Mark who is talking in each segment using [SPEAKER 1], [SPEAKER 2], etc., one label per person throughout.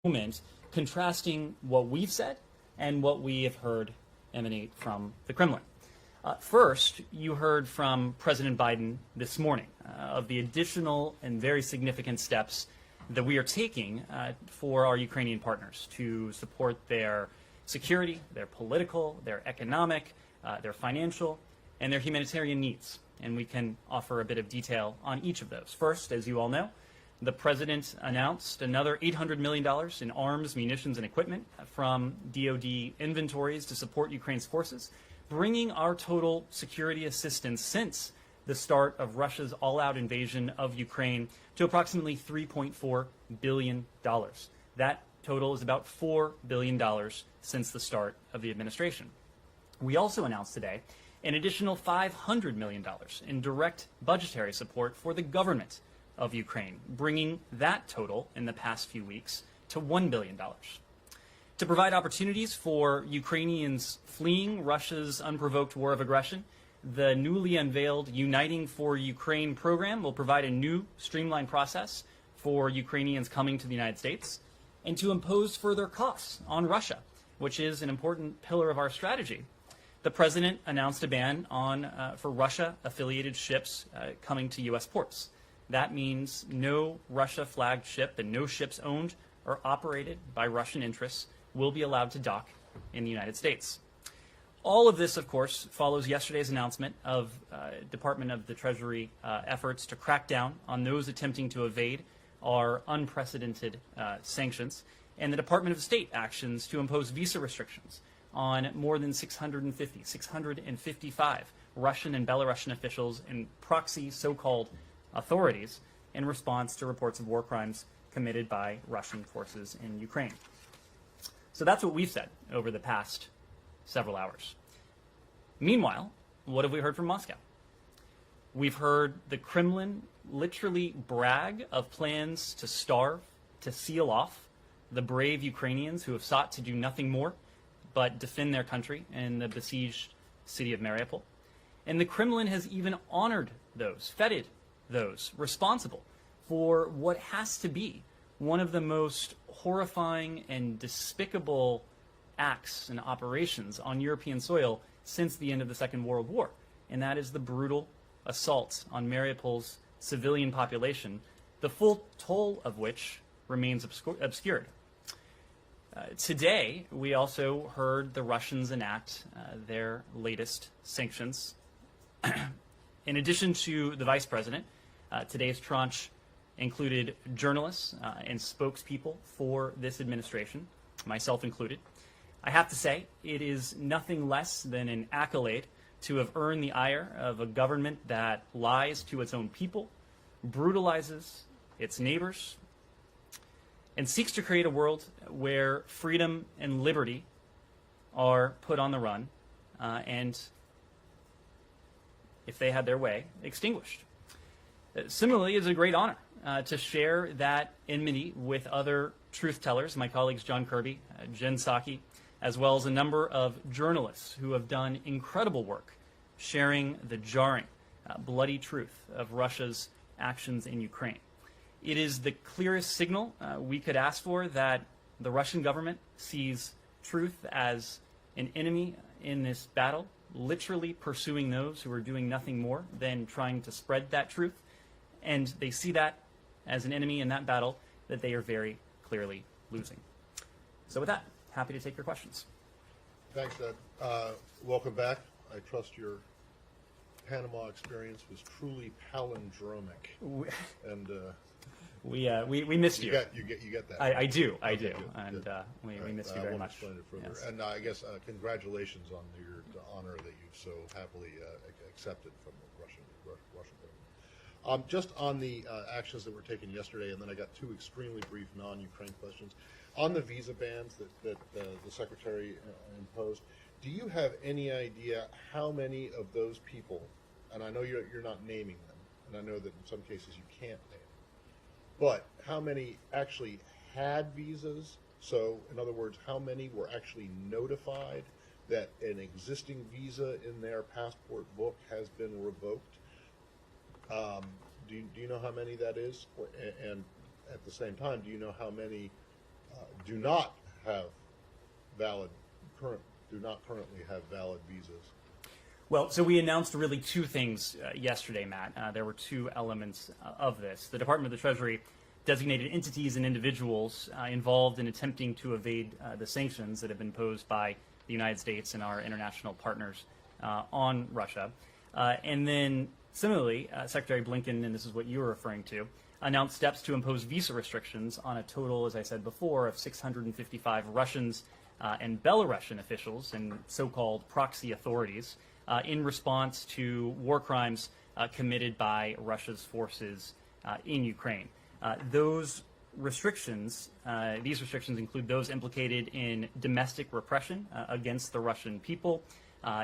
[SPEAKER 1] moment, contrasting what we've said and what we have heard emanate from the Kremlin. First, you heard from President Biden this morning of the additional and very significant steps that we are taking for our Ukrainian partners to support their security, their political, their economic, their financial, and their humanitarian needs. And we can offer a bit of detail on each of those. First, as you all know, the President announced another $800 million in arms, munitions, and equipment from DoD inventories to support Ukraine's forces, bringing our total security assistance since the start of Russia's all-out invasion of Ukraine to approximately $3.4 billion. That total is about $4 billion since the start of the administration. We also announced today an additional $500 million in direct budgetary support for the government of Ukraine, bringing that total in the past few weeks to $1 billion. To provide opportunities for Ukrainians fleeing Russia's unprovoked war of aggression, the newly unveiled Uniting for Ukraine program will provide a new streamlined process for Ukrainians coming to the United States and to impose further costs on Russia, which is an important pillar of our strategy. The President announced a ban for Russia-affiliated ships coming to U.S. ports. That means no Russia-flagged ship and no ships owned or operated by Russian interests will be allowed to dock in the United States. All of this, of course, follows yesterday's announcement of Department of the Treasury efforts to crack down on those attempting to evade our unprecedented sanctions, and the Department of State actions to impose visa restrictions on more than 655 Russian and Belarusian officials and proxy so-called authorities in response to reports of war crimes committed by Russian forces in Ukraine. So that's what we've said over the past several hours. Meanwhile, what have we heard from Moscow? We've heard the Kremlin literally brag of plans to starve, to seal off the brave Ukrainians who have sought to do nothing more but defend their country in the besieged city of Mariupol. And the Kremlin has even honored those, feted those responsible for what has to be one of the most horrifying and despicable acts and operations on European soil since the end of the Second World War, and that is the brutal assault on Mariupol's civilian population, the full toll of which remains obscured. Today, we also heard the Russians enact their latest sanctions. In addition to the Vice President, today's tranche included journalists and spokespeople for this administration, myself included. I have to say, it is nothing less than an accolade to have earned the ire of a government that lies to its own people, brutalizes its neighbors, and seeks to create a world where freedom and liberty are put on the run and, if they had their way, extinguished. Similarly, it's a great honor to share that enmity with other truth-tellers, my colleagues John Kirby, Jen Psaki, as well as a number of journalists who have done incredible work sharing the jarring, bloody truth of Russia's actions in Ukraine. It is the clearest signal we could ask for that the Russian government sees truth as an enemy in this battle, literally pursuing those who are doing nothing more than trying to spread that truth. And they see that as an enemy in that battle that they are very clearly losing. So with that, happy to take your questions.
[SPEAKER 2] Thanks, Doug. Welcome back. I trust your Panama experience was truly palindromic. And
[SPEAKER 1] we missed you.
[SPEAKER 2] You get that.
[SPEAKER 1] I do.
[SPEAKER 2] Good.
[SPEAKER 1] And we
[SPEAKER 2] Right.
[SPEAKER 1] missed you very much.
[SPEAKER 2] Explain it further.
[SPEAKER 1] Yes.
[SPEAKER 2] And I guess congratulations on the honor that you've so happily accepted from the Russian government. Just on the actions that were taken yesterday, and then I got two extremely brief non-Ukraine questions. On the visa bans that the Secretary imposed, do you have any idea how many of those people, and I know you're not naming them, and I know that in some cases you can't name them, but how many actually had visas? So, in other words, how many were actually notified that an existing visa in their passport book has been revoked? Do you know how many that is? And at the same time, do you know how many do not have do not currently have valid visas?
[SPEAKER 1] Well, so we announced really two things yesterday, Matt. There were two elements of this. The Department of the Treasury designated entities and individuals involved in attempting to evade the sanctions that have been imposed by the United States and our international partners on Russia. And then similarly, Secretary Blinken, and this is what you were referring to, announced steps to impose visa restrictions on a total, as I said before, of 655 Russians and Belarusian officials and so-called proxy authorities in response to war crimes committed by Russia's forces in Ukraine. Those restrictions, these restrictions include those implicated in domestic repression against the Russian people,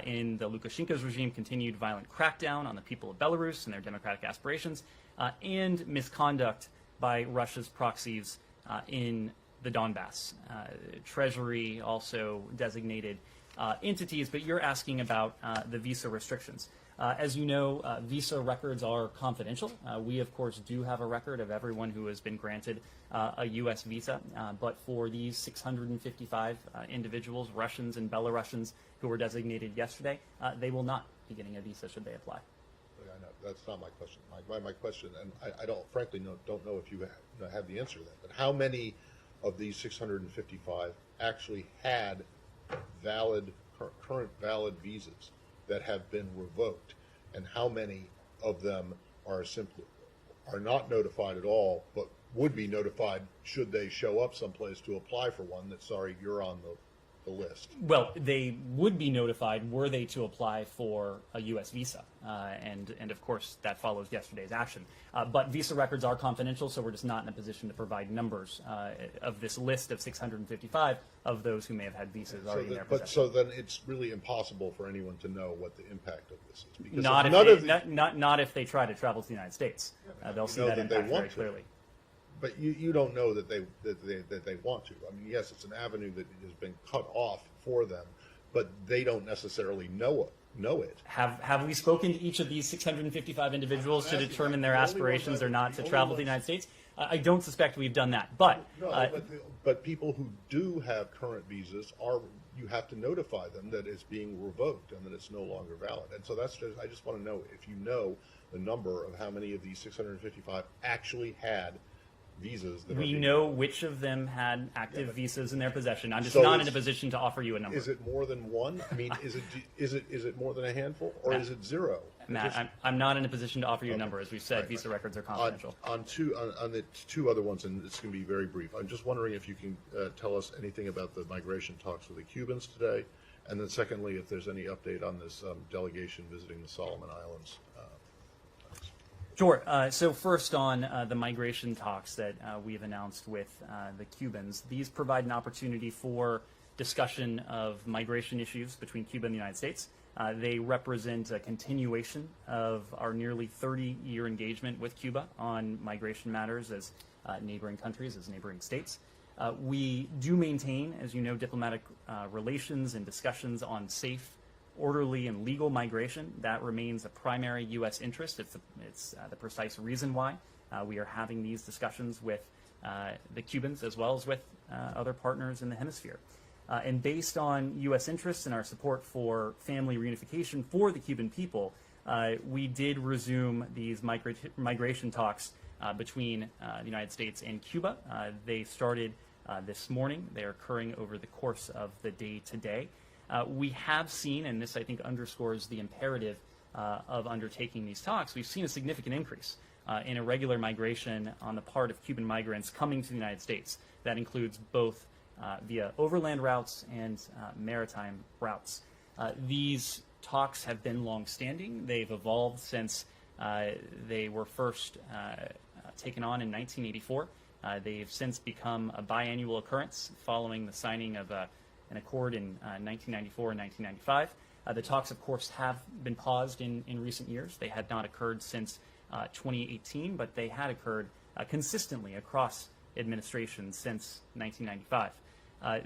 [SPEAKER 1] in the Lukashenko's regime, continued violent crackdown on the people of Belarus and their democratic aspirations, and misconduct by Russia's proxies in the Donbass. Treasury also designated entities, but you're asking about the visa restrictions. As you know, visa records are confidential. We, of course, do have a record of everyone who has been granted a U.S. visa, but for these 655 individuals, Russians and Belarusians, who were designated yesterday, they will not be getting a visa should they apply.
[SPEAKER 2] I know that's not my question. My question, and I don't frankly don't know if you have the answer to that, but how many of these 655 actually had current valid visas that have been revoked, and how many of them are not notified at all, but would be notified should they show up someplace to apply for one? That sorry, you're on the list.
[SPEAKER 1] Well, they would be notified were they to apply for a U.S. visa, and of course that follows yesterday's action. But visa records are confidential, so we're just not in a position to provide numbers of this list of 655 of those who may have had visas already in their possession.
[SPEAKER 2] But so then it's really impossible for anyone to know what the impact of this is. Because
[SPEAKER 1] Not if they try to travel to the United States. They'll see that impact very clearly.
[SPEAKER 2] But you don't know that they want to. I mean, yes, it's an avenue that has been cut off for them, but they don't necessarily know it.
[SPEAKER 1] Have we spoken to each of these 655 individuals to determine their aspirations or not to travel to the United States? I don't suspect we've done that. But
[SPEAKER 2] but people who do have current visas you have to notify them that it's being revoked and that it's no longer valid. And so I just want to know if you know the number of how many of these 655 actually had visas.
[SPEAKER 1] We know which of them had active visas in their possession. I'm just not in a position to offer you a number.
[SPEAKER 2] Is it more than one? I mean, is it more than a handful, or is it zero?
[SPEAKER 1] Matt, I'm not in a position to offer you a number. As we've said, visa records are confidential.
[SPEAKER 2] On the two other ones, and it's going to be very brief. I'm just wondering if you can tell us anything about the migration talks with the Cubans today, and then secondly, if there's any update on this delegation visiting the Solomon Islands.
[SPEAKER 1] Sure. So first on the migration talks that we have announced with the Cubans, these provide an opportunity for discussion of migration issues between Cuba and the United States. They represent a continuation of our nearly 30-year engagement with Cuba on migration matters as neighboring countries, as neighboring states. We do maintain, as you know, diplomatic relations and discussions on safe, orderly and legal migration. That remains a primary U.S. interest. It's the precise reason why we are having these discussions with the Cubans as well as with other partners in the hemisphere. And based on U.S. interests and our support for family reunification for the Cuban people, we did resume these migration talks between the United States and Cuba. They started this morning. They are occurring over the course of the day today. We have seen, and this I think underscores the imperative of undertaking these talks, we've seen a significant increase in irregular migration on the part of Cuban migrants coming to the United States. That includes both via overland routes and maritime routes. These talks have been long-standing. They've evolved since they were first taken on in 1984. They've since become a biannual occurrence following the signing of an accord in 1994 and 1995. The talks, of course, have been paused in recent years. They had not occurred since 2018, but they had occurred consistently across administrations since 1995.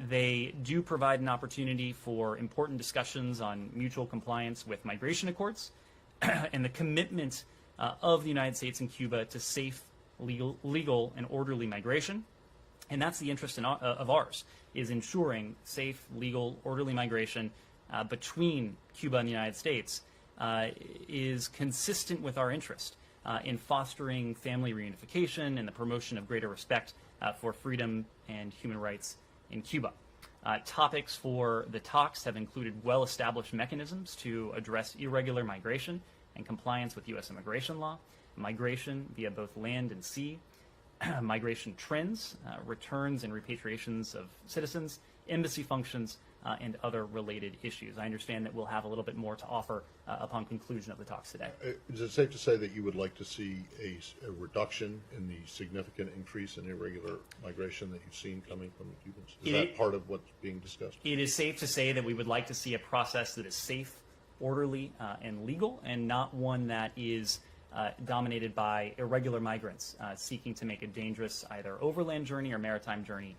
[SPEAKER 1] They do provide an opportunity for important discussions on mutual compliance with migration accords and the commitment of the United States and Cuba to safe, legal and orderly migration, And that's the interest of ours, is ensuring safe, legal, orderly migration between Cuba and the United States is consistent with our interest in fostering family reunification and the promotion of greater respect for freedom and human rights in Cuba. Topics for the talks have included well-established mechanisms to address irregular migration and compliance with U.S. immigration law, migration via both land and sea, migration trends, returns and repatriations of citizens, embassy functions, and other related issues. I understand that we'll have a little bit more to offer upon conclusion of the talks today.
[SPEAKER 2] Is it safe to say that you would like to see a reduction in the significant increase in irregular migration that you've seen coming from the Cubans? Is that part of what's being discussed?
[SPEAKER 1] It is safe to say that we would like to see a process that is safe, orderly, and legal, and not one that is dominated by irregular migrants seeking to make a dangerous either overland journey or maritime journey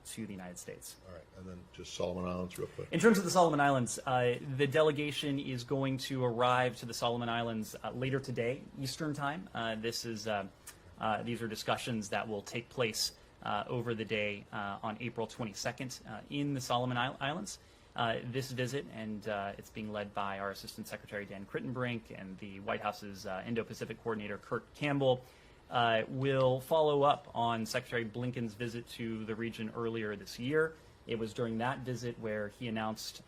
[SPEAKER 1] to the United States.
[SPEAKER 2] All right, and then just Solomon Islands real quick.
[SPEAKER 1] In terms of the Solomon Islands, the delegation is going to arrive to the Solomon Islands later today, Eastern Time. These are discussions that will take place over the day on April 22nd in the Solomon Islands. This visit, and it's being led by our Assistant Secretary Dan Crittenbrink and the White House's Indo-Pacific Coordinator Kurt Campbell, will follow up on Secretary Blinken's visit to the region earlier this year. It was during that visit where he announced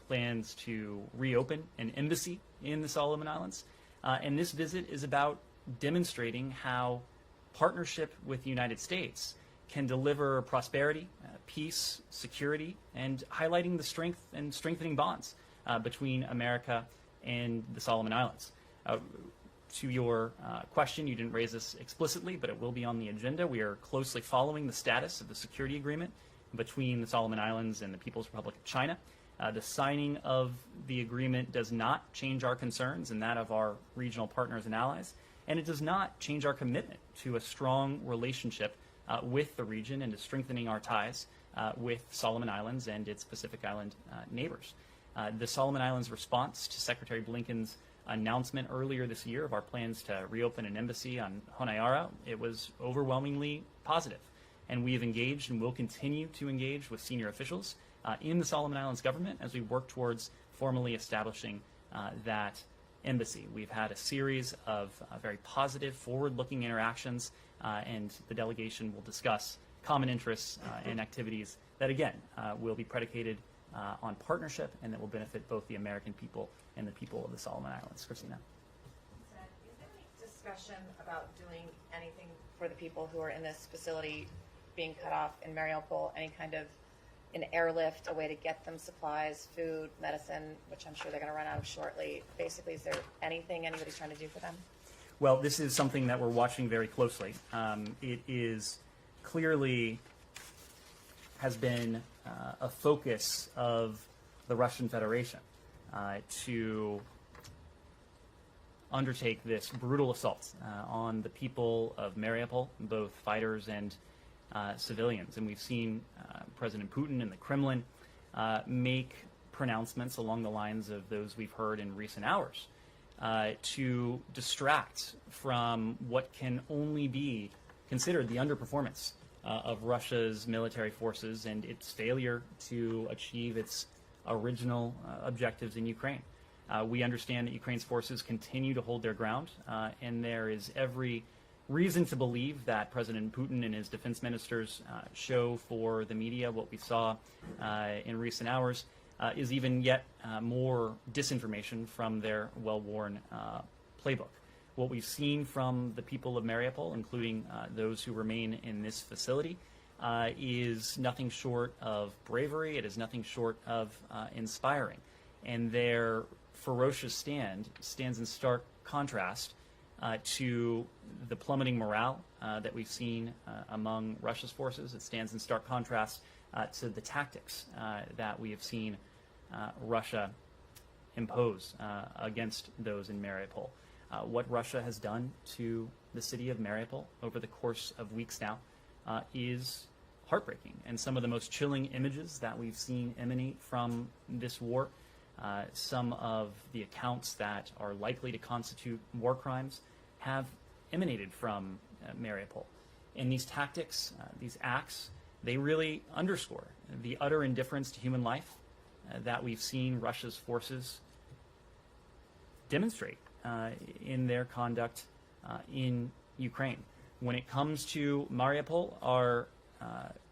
[SPEAKER 1] plans to reopen an embassy in the Solomon Islands. And this visit is about demonstrating how partnership with the United States can deliver prosperity, peace, security, and highlighting the strength and strengthening bonds between America and the Solomon Islands. To your question, you didn't raise this explicitly, but it will be on the agenda. We are closely following the status of the security agreement between the Solomon Islands and the People's Republic of China. The signing of the agreement does not change our concerns and that of our regional partners and allies, and it does not change our commitment to a strong relationship with the region and to strengthening our ties with Solomon Islands and its Pacific Island neighbors. The Solomon Islands' response to Secretary Blinken's announcement earlier this year of our plans to reopen an embassy on Honiara, it was overwhelmingly positive. And we have engaged and will continue to engage with senior officials in the Solomon Islands government as we work towards formally establishing that embassy. We've had a series of very positive, forward-looking interactions, and the delegation will discuss common interests and activities that, again, will be predicated on partnership and that will benefit both the American people and the people of the Solomon Islands. Christina.
[SPEAKER 3] Is there any discussion about doing anything for the people who are in this facility being cut off in Mariupol, any kind of an airlift, a way to get them supplies, food, medicine, which I'm sure they're going to run out of shortly? Basically, is there anything anybody's trying to do for them?
[SPEAKER 1] Well, this is something that we're watching very closely. It is clearly has been a focus of the Russian Federation to undertake this brutal assault on the people of Mariupol, both fighters and civilians. And we've seen President Putin and the Kremlin make pronouncements along the lines of those we've heard in recent hours to distract from what can only be considered the underperformance of Russia's military forces and its failure to achieve its original objectives in Ukraine. We understand that Ukraine's forces continue to hold their ground, and there is every reason to believe that President Putin and his defense ministers show for the media what we saw in recent hours is even yet more disinformation from their well-worn playbook. What we've seen from the people of Mariupol, including those who remain in this facility, is nothing short of bravery. It is nothing short of inspiring. And their ferocious stands in stark contrast to the plummeting morale that we've seen among Russia's forces. It stands in stark contrast to the tactics that we have seen Russia impose against those in Mariupol. What Russia has done to the city of Mariupol over the course of weeks now is heartbreaking. And some of the most chilling images that we've seen emanate from this war, some of the accounts that are likely to constitute war crimes, have emanated from Mariupol. And these tactics, these acts, they really underscore the utter indifference to human life that we've seen Russia's forces demonstrate in their conduct in Ukraine. When it comes to Mariupol, our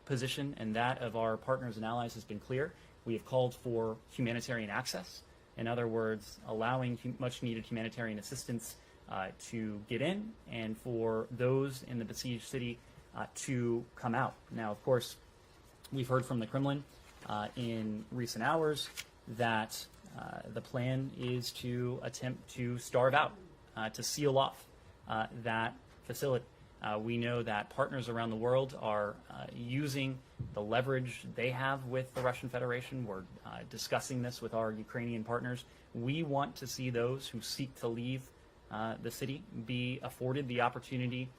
[SPEAKER 1] position and that of our partners and allies has been clear. We have called for humanitarian access. In other words, allowing much-needed humanitarian assistance to get in, and for those in the besieged city to come out. Now, of course, we've heard from the Kremlin in recent hours that the plan is to attempt to starve out, to seal off that facility. We know that partners around the world are using the leverage they have with the Russian Federation. We're discussing this with our Ukrainian partners. We want to see those who seek to leave the city be afforded the opportunity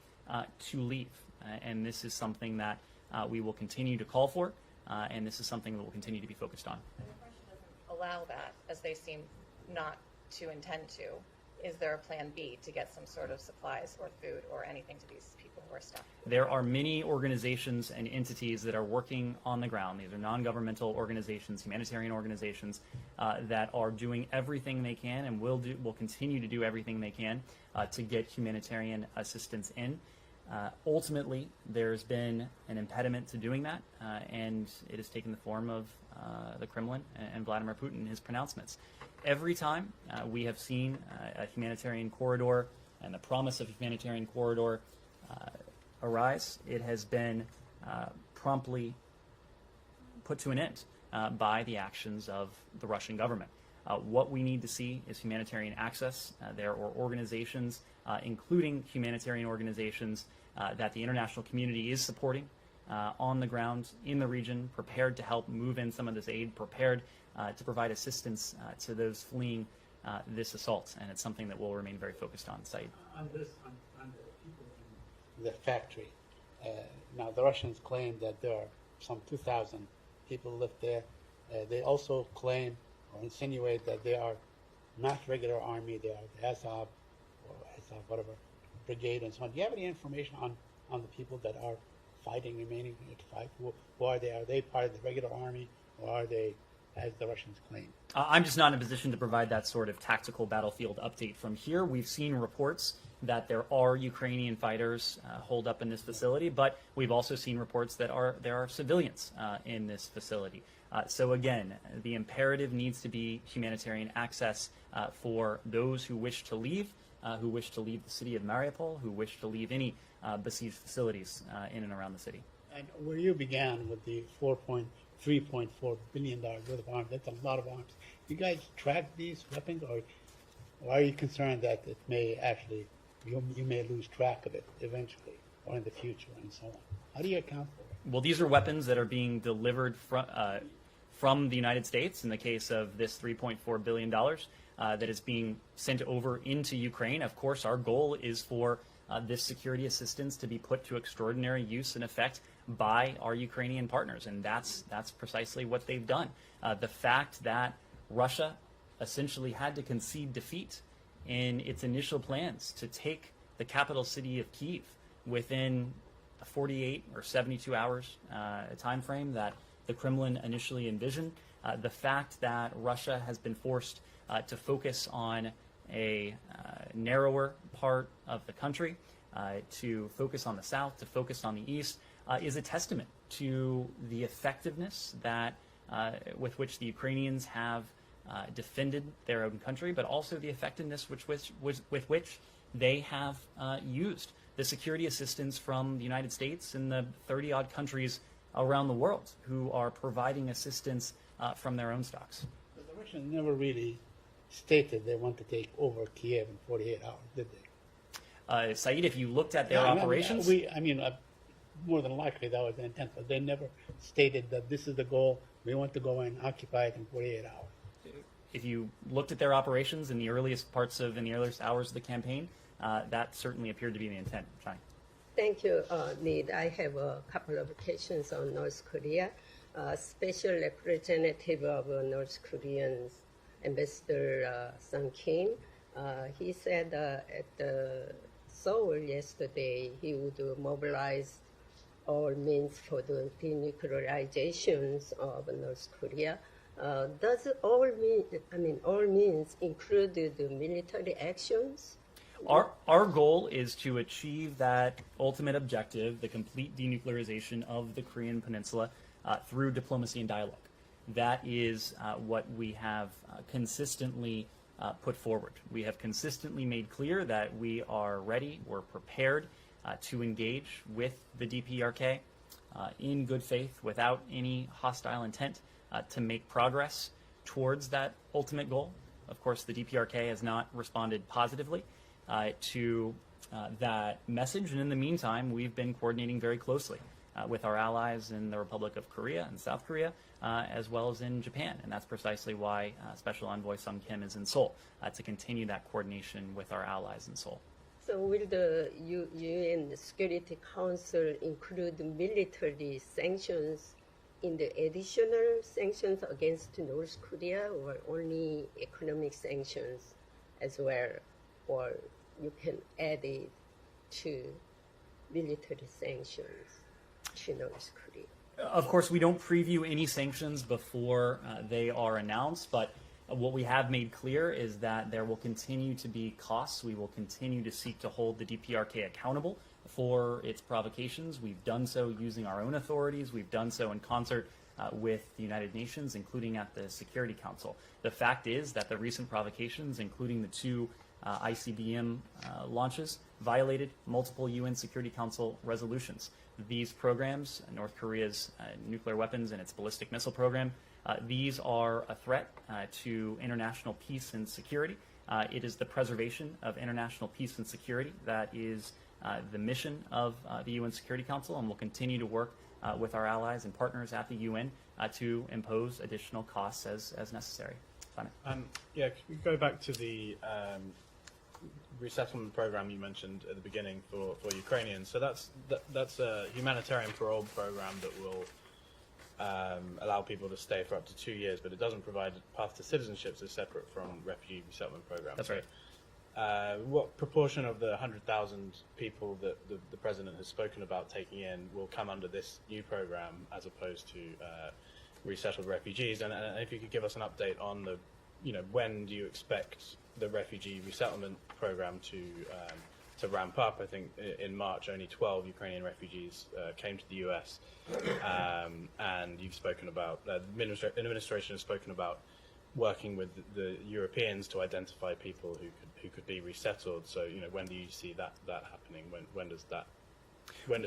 [SPEAKER 1] to leave. And this is something that we will continue to call for, and this is something that we'll continue to be focused on.
[SPEAKER 3] And if Russia doesn't allow that, as they seem not to intend to, is there a plan B to get some sort of supplies or food or anything to these people who are stuck?
[SPEAKER 1] There are many organizations and entities that are working on the ground. These are non-governmental organizations, humanitarian organizations that are doing everything they can and will continue to do everything they can to get humanitarian assistance in. Ultimately, there's been an impediment to doing that, and it has taken the form of the Kremlin and Vladimir Putin in his pronouncements. Every time we have seen a humanitarian corridor and the promise of a humanitarian corridor arise, it has been promptly put to an end by the actions of the Russian government. What we need to see is humanitarian access. There are organizations, including humanitarian organizations, that the international community is supporting on the ground in the region, prepared to help move in some of this aid, prepared to provide assistance to those fleeing this assault. And it's something that we'll remain very focused on. Saeed.
[SPEAKER 4] On the people in the factory. Now, the Russians claim that there are some 2,000 people live there. They also claim or insinuate that they are not regular army. They are the Azov, or Azov, whatever, brigade and so on. Do you have any information on the people that are fighting, remaining to fight? Who are they? Are they part of the regular army, or are they, as the Russians claim?
[SPEAKER 1] I'm just not in a position to provide that sort of tactical battlefield update from here. We've seen reports that there are Ukrainian fighters holed up in this facility, but we've also seen reports that there are civilians in this facility. So again, the imperative needs to be humanitarian access for those who wish to leave the city of Mariupol, who wish to leave any besieged facilities in and around the city.
[SPEAKER 4] And where you began with the $3.4 billion worth of arms, that's a lot of arms. You guys track these weapons, or are you concerned that it may actually, you may lose track of it eventually, or in the future, and so on? How do you account for it?
[SPEAKER 1] Well, these are weapons that are being delivered from the United States, in the case of this $3.4 billion that is being sent over into Ukraine. Of course, our goal is for this security assistance to be put to extraordinary use and effect by our Ukrainian partners, and that's precisely what they've done. The fact that Russia essentially had to concede defeat in its initial plans to take the capital city of Kyiv within a 48 or 72 hours time frame that the Kremlin initially envisioned, the fact that Russia has been forced to focus on a narrower part of the country, to focus on the south, to focus on the east, is a testament to the effectiveness that with which the Ukrainians have defended their own country, but also the effectiveness with which they have used the security assistance from the United States and the 30-odd countries around the world who are providing assistance from their own stocks.
[SPEAKER 4] But the Russians never really stated they want to take over Kiev in 48 hours, did they?
[SPEAKER 1] Saeed, if you looked at their operations...
[SPEAKER 4] More than likely that was the intent, but they never stated that this is the goal, we want to go and occupy it in 48 hours.
[SPEAKER 1] If you looked at their operations in the earliest hours of the campaign, that certainly appeared to be the intent. Shai.
[SPEAKER 5] Thank you, Need. I have a couple of questions on North Korea. Special representative of North Korean Ambassador Sung Kim, he said at Seoul yesterday he would mobilize all means for the denuclearizations of North Korea. Does all means include the military actions?
[SPEAKER 1] Our goal is to achieve that ultimate objective, the complete denuclearization of the Korean Peninsula, through diplomacy and dialogue. That is what we have consistently put forward. We have consistently made clear that we are ready, we're prepared to engage with the DPRK in good faith, without any hostile intent, to make progress towards that ultimate goal. Of course, the DPRK has not responded positively to that message, and in the meantime, we've been coordinating very closely with our allies in the Republic of Korea and South Korea, as well as in Japan, and that's precisely why Special Envoy Sung Kim is in Seoul, to continue that coordination with our allies in Seoul.
[SPEAKER 5] So will the UN Security Council include military sanctions in the additional sanctions against North Korea, or only economic sanctions as well, or you can add it to military sanctions to North Korea?
[SPEAKER 1] Of course, we don't preview any sanctions before they are announced, but what we have made clear is that there will continue to be costs. We will continue to seek to hold the DPRK accountable for its provocations. We've done so using our own authorities. We've done so in concert with the United Nations, including at the Security Council. The fact is that the recent provocations, including the two ICBM launches, violated multiple UN Security Council resolutions. These programs, North Korea's nuclear weapons and its ballistic missile program, these are a threat to international peace and security. It is the preservation of international peace and security that is the mission of the UN Security Council, and we'll continue to work with our allies and partners at the UN to impose additional costs as necessary. Simon?
[SPEAKER 6] Yeah, could we go back to the resettlement program you mentioned at the beginning for Ukrainians? So that's a humanitarian parole program that will allow people to stay for up to 2 years, but it doesn't provide a path to citizenship, so separate from refugee resettlement program.
[SPEAKER 1] That's right.
[SPEAKER 6] What proportion of the 100,000 people that the president has spoken about taking in will come under this new program as opposed to resettled refugees? And if you could give us an update on the, when do you expect the refugee resettlement program to ramp up? I think in March only 12 Ukrainian refugees came to the US, and you've spoken about the administration has spoken about working with the Europeans to identify people who could be resettled. So when do you see that happening? When does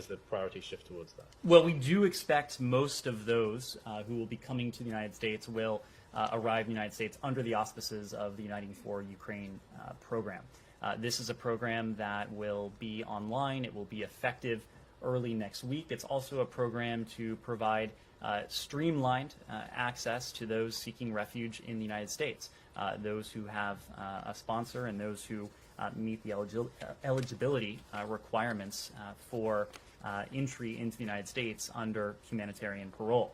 [SPEAKER 6] the priority shift towards that?
[SPEAKER 1] Well, we do expect most of those who will be coming to the United States will arrive in the United States under the auspices of the Uniting for Ukraine program. This is a program that will be online. It will be effective early next week. It's also a program to provide streamlined access to those seeking refuge in the United States, those who have a sponsor and those who meet the eligibility requirements for entry into the United States under humanitarian parole.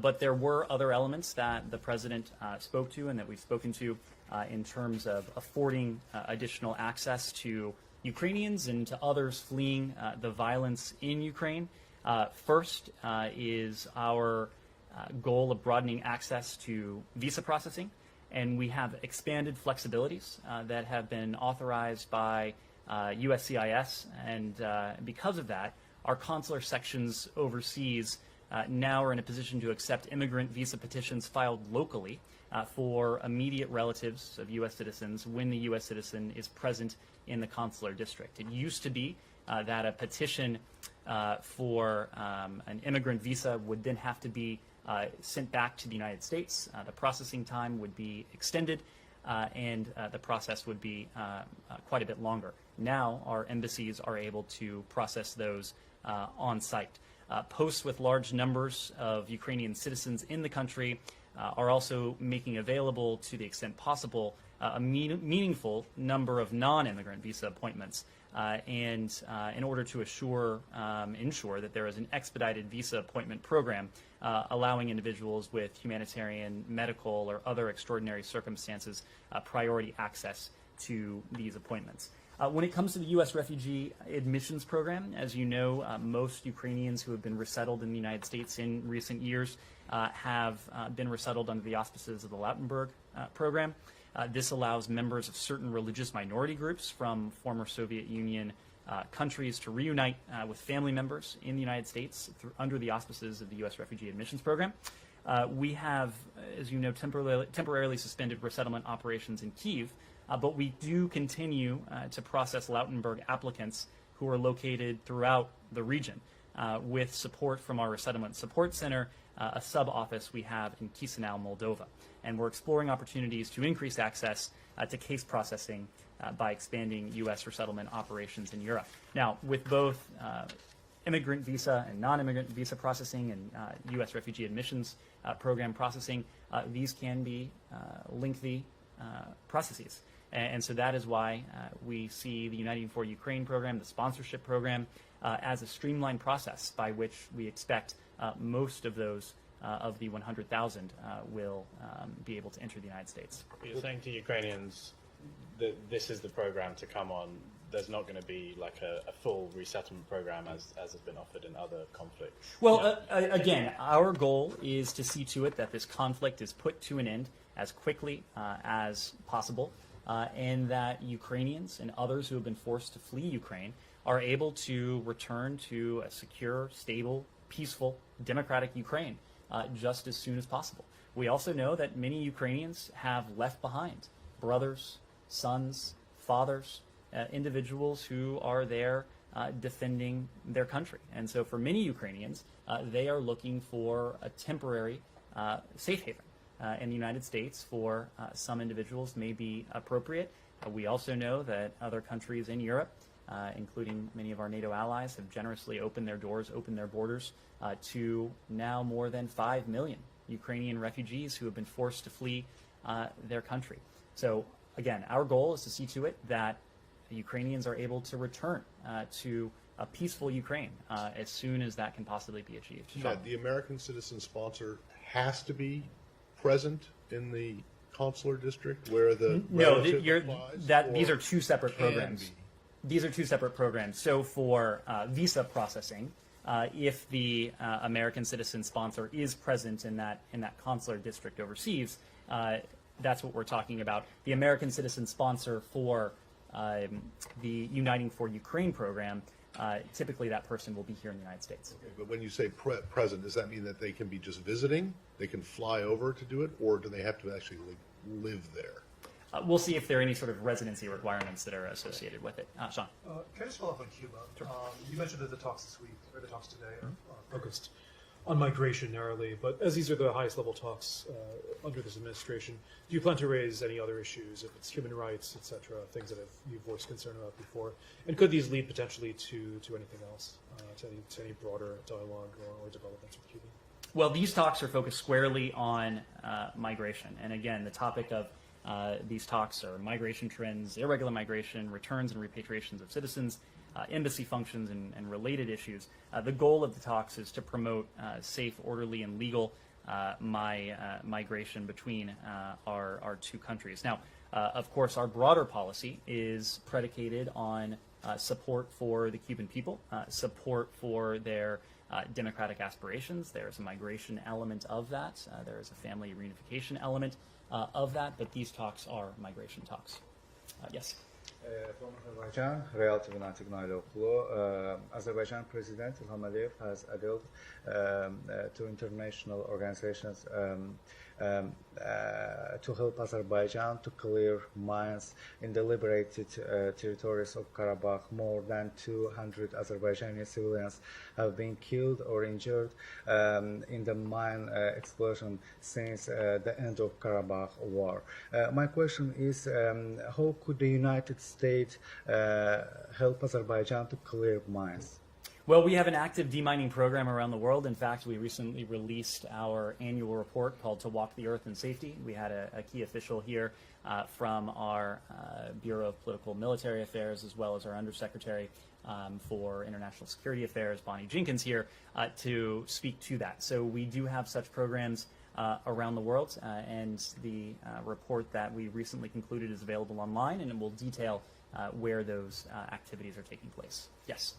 [SPEAKER 1] But there were other elements that the president spoke to and that we've spoken to in terms of affording additional access to Ukrainians and to others fleeing the violence in Ukraine. First is our goal of broadening access to visa processing, and we have expanded flexibilities that have been authorized by USCIS, and because of that, our consular sections overseas now are in a position to accept immigrant visa petitions filed locally for immediate relatives of U.S. citizens when the U.S. citizen is present in the consular district. It used to be that a petition for an immigrant visa would then have to be sent back to the United States. The processing time would be extended, and the process would be quite a bit longer. Now our embassies are able to process those on site. Posts with large numbers of Ukrainian citizens in the country are also making available, to the extent possible, a meaningful number of non-immigrant visa appointments, and in order to ensure that there is an expedited visa appointment program allowing individuals with humanitarian, medical, or other extraordinary circumstances priority access to these appointments. When it comes to the U.S. refugee admissions program, as you know, most Ukrainians who have been resettled in the United States in recent years have been resettled under the auspices of the Lautenberg program. This allows members of certain religious minority groups from former Soviet Union countries to reunite with family members in the United States under the auspices of the U.S. refugee admissions program. We have, as you know, temporarily suspended resettlement operations in Kyiv, but we do continue to process Lautenberg applicants who are located throughout the region with support from our Resettlement Support Center, a sub-office we have in Chisinau, Moldova. And we're exploring opportunities to increase access to case processing by expanding U.S. resettlement operations in Europe. Now, with both immigrant visa and non-immigrant visa processing and U.S. refugee admissions program processing, these can be lengthy processes. And so that is why we see the Uniting for Ukraine program, the sponsorship program, as a streamlined process by which we expect most of those of the 100,000 will be able to enter the United States.
[SPEAKER 6] You're saying to Ukrainians that this is the program to come on. There's not going to be like a full resettlement program as has been offered in other conflicts.
[SPEAKER 1] Well, again, our goal is to see to it that this conflict is put to an end as quickly as possible, and that Ukrainians and others who have been forced to flee Ukraine are able to return to a secure, stable, peaceful, democratic Ukraine just as soon as possible. We also know that many Ukrainians have left behind brothers, sons, fathers, individuals who are there defending their country. And so for many Ukrainians, they are looking for a temporary safe haven. In the United States, for some individuals may be appropriate. We also know that other countries in Europe, including many of our NATO allies, have generously opened their doors, opened their borders to now more than 5 million Ukrainian refugees who have been forced to flee their country. So again, our goal is to see to it that the Ukrainians are able to return to a peaceful Ukraine as soon as that can possibly be achieved.
[SPEAKER 2] Now, the American citizen sponsor has to be present in the consular district where the relative applies,
[SPEAKER 1] these are two separate
[SPEAKER 2] can
[SPEAKER 1] programs.
[SPEAKER 2] be?
[SPEAKER 1] These are two separate programs. So for visa processing, if the American citizen sponsor is present in that consular district overseas, that's what we're talking about. The American citizen sponsor for the Uniting for Ukraine program, typically that person will be here in the United States.
[SPEAKER 2] Okay, but when you say present, does that mean that they can be just visiting? They can fly over to do it, or do they have to actually live there?
[SPEAKER 1] We'll see if there are any sort of residency requirements that are associated with it. Sean.
[SPEAKER 7] Can I just follow up on Cuba? You mentioned that the talks this week, or the talks today, are focused on migration narrowly, but as these are the highest level talks under this administration, do you plan to raise any other issues, if it's human rights, et cetera, things that you've voiced concern about before? And could these lead potentially to anything else, to any broader dialogue or developments with Cuba?
[SPEAKER 1] Well, these talks are focused squarely on migration. And again, the topic of these talks are migration trends, irregular migration, returns and repatriations of citizens, embassy functions, and related issues. The goal of the talks is to promote safe, orderly, and legal migration between our two countries. Now, of course, our broader policy is predicated on support for the Cuban people, support for their democratic aspirations. There's a migration element of that. There is a family reunification element of that, but these talks are migration talks. Yes.
[SPEAKER 8] From Azerbaijan, relative Azerbaijan President Ilham Aliyev has appealed to international organizations to help Azerbaijan to clear mines in the liberated territories of Karabakh. More than 200 Azerbaijani civilians have been killed or injured in the mine explosion since the end of Karabakh war. My question is, how could the United States help Azerbaijan to clear mines?
[SPEAKER 1] Well, we have an active demining program around the world. In fact, we recently released our annual report called To Walk the Earth in Safety. We had a key official here from our Bureau of Political Military Affairs, as well as our Undersecretary for International Security Affairs, Bonnie Jenkins, here to speak to that. So we do have such programs around the world, and the report that we recently concluded is available online, and it will detail where those activities are taking place. Yes.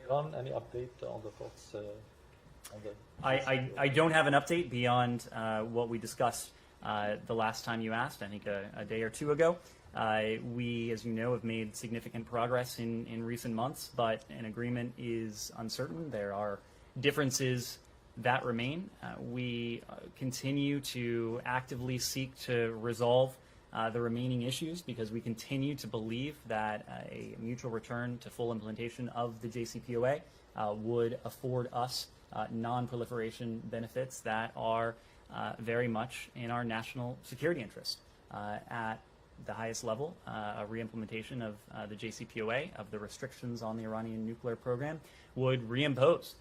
[SPEAKER 9] Iran, any update on the talks? On the
[SPEAKER 1] I don't have an update beyond what we discussed the last time you asked, I think a day or two ago. We, as you know, have made significant progress in recent months, but an agreement is uncertain. There are differences that remain. We continue to actively seek to resolve the remaining issues because we continue to believe that a mutual return to full implementation of the JCPOA would afford us non-proliferation benefits that are very much in our national security interest. At the highest level, a reimplementation of the JCPOA, of the restrictions on the Iranian nuclear program, would reimpose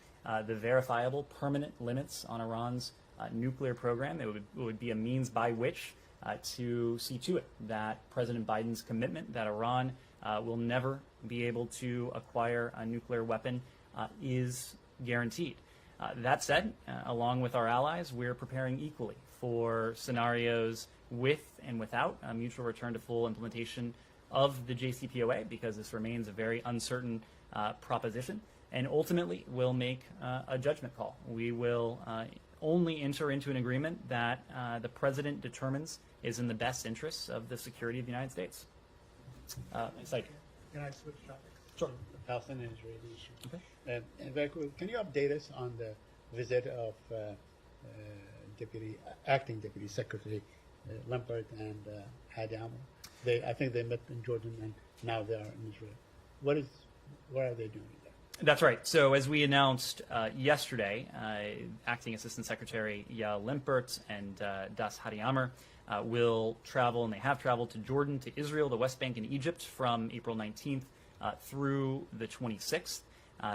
[SPEAKER 1] the verifiable permanent limits on Iran's nuclear program. It would be a means by which to see to it that President Biden's commitment that Iran will never be able to acquire a nuclear weapon is guaranteed. That said, along with our allies, we're preparing equally for scenarios with and without a mutual return to full implementation of the JCPOA, because this remains a very uncertain proposition. And ultimately, we'll make a judgment call. We will only enter into an agreement that the president determines is in the best interests of the security of the United States. Thank you.
[SPEAKER 4] Can I switch topics?
[SPEAKER 1] Sure.
[SPEAKER 4] The Palestinian-Israeli issue.
[SPEAKER 1] Okay.
[SPEAKER 4] And very quickly, can you update us on the visit of Acting Deputy Secretary Lampert and Hadi Amr? I think they met in Jordan and now they are in Israel. What are they doing there?
[SPEAKER 1] That's right. So as we announced yesterday, Acting Assistant Secretary Yael Limpert and Das Hadi Amr will travel, and they have traveled to Jordan, to Israel, the West Bank, and Egypt from April 19th through the 26th.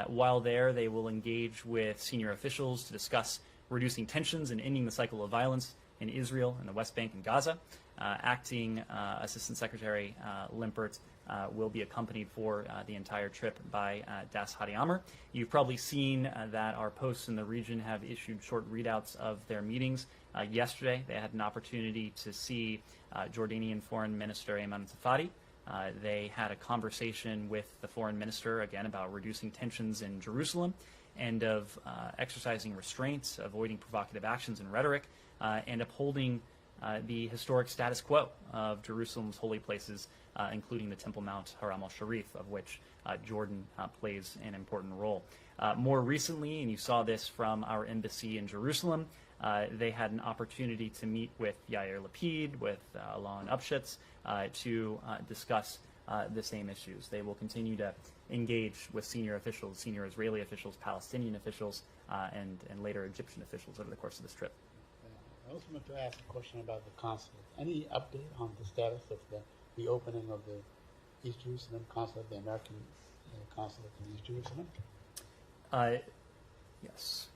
[SPEAKER 1] While there, they will engage with senior officials to discuss reducing tensions and ending the cycle of violence in Israel and the West Bank and Gaza. Acting Assistant Secretary Limpert will be accompanied for the entire trip by Das Hadi Amr. You've probably seen that our posts in the region have issued short readouts of their meetings. Yesterday, they had an opportunity to see Jordanian Foreign Minister Ayman Safadi. They had a conversation with the foreign minister, again, about reducing tensions in Jerusalem and of exercising restraints, avoiding provocative actions and rhetoric, and upholding the historic status quo of Jerusalem's holy places, including the Temple Mount Haram al-Sharif, of which Jordan plays an important role. More recently, and you saw this from our embassy in Jerusalem, they had an opportunity to meet with Yair Lapid, with Alon Upshitz, to discuss the same issues. They will continue to engage with senior officials, senior Israeli officials, Palestinian officials, and later Egyptian officials over the course of this trip.
[SPEAKER 4] I also want to ask a question about the consulate. Any update on the status of the opening of the East Jerusalem consulate, the American consulate in East Jerusalem?
[SPEAKER 1] Yes.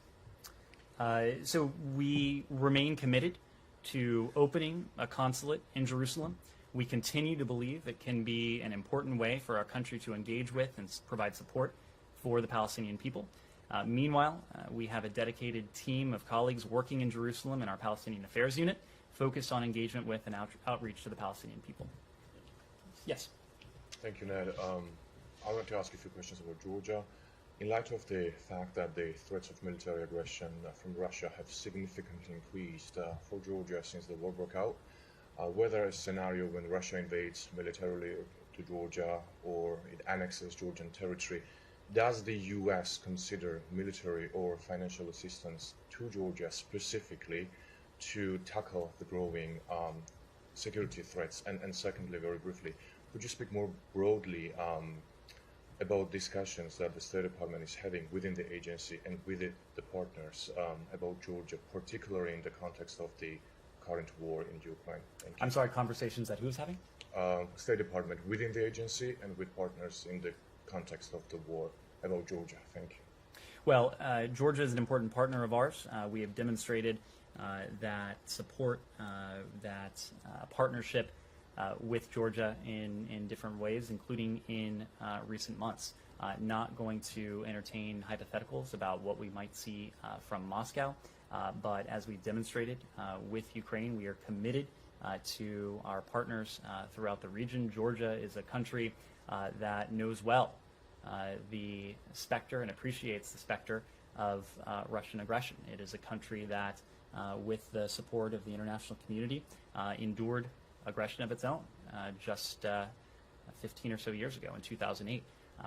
[SPEAKER 1] So we remain committed to opening a consulate in Jerusalem. We continue to believe it can be an important way for our country to engage with and provide support for the Palestinian people. Meanwhile, we have a dedicated team of colleagues working in Jerusalem in our Palestinian Affairs Unit, focused on engagement with and outreach to the Palestinian people. Yes.
[SPEAKER 10] Thank you, Ned. I want to ask you a few questions about Georgia. In light of the fact that the threats of military aggression from Russia have significantly increased for Georgia since the war broke out, whether a scenario when Russia invades militarily to Georgia or it annexes Georgian territory, does the U.S. consider military or financial assistance to Georgia specifically to tackle the growing security threats? And secondly, very briefly, could you speak more broadly about discussions that the State Department is having within the agency and with the partners about Georgia, particularly in the context of the current war in Ukraine? Thank you.
[SPEAKER 1] I'm sorry, conversations that who's having?
[SPEAKER 10] State Department within the agency and with partners in the context of the war about Georgia. Thank you.
[SPEAKER 1] Well, Georgia is an important partner of ours. We have demonstrated that support, that partnership with Georgia in different ways, including in recent months. Not going to entertain hypotheticals about what we might see from Moscow, but as we've demonstrated with Ukraine, we are committed to our partners throughout the region. Georgia is a country that knows well the specter and appreciates the specter of Russian aggression. It is a country that, with the support of the international community, endured aggression of its own just 15 or so years ago in 2008.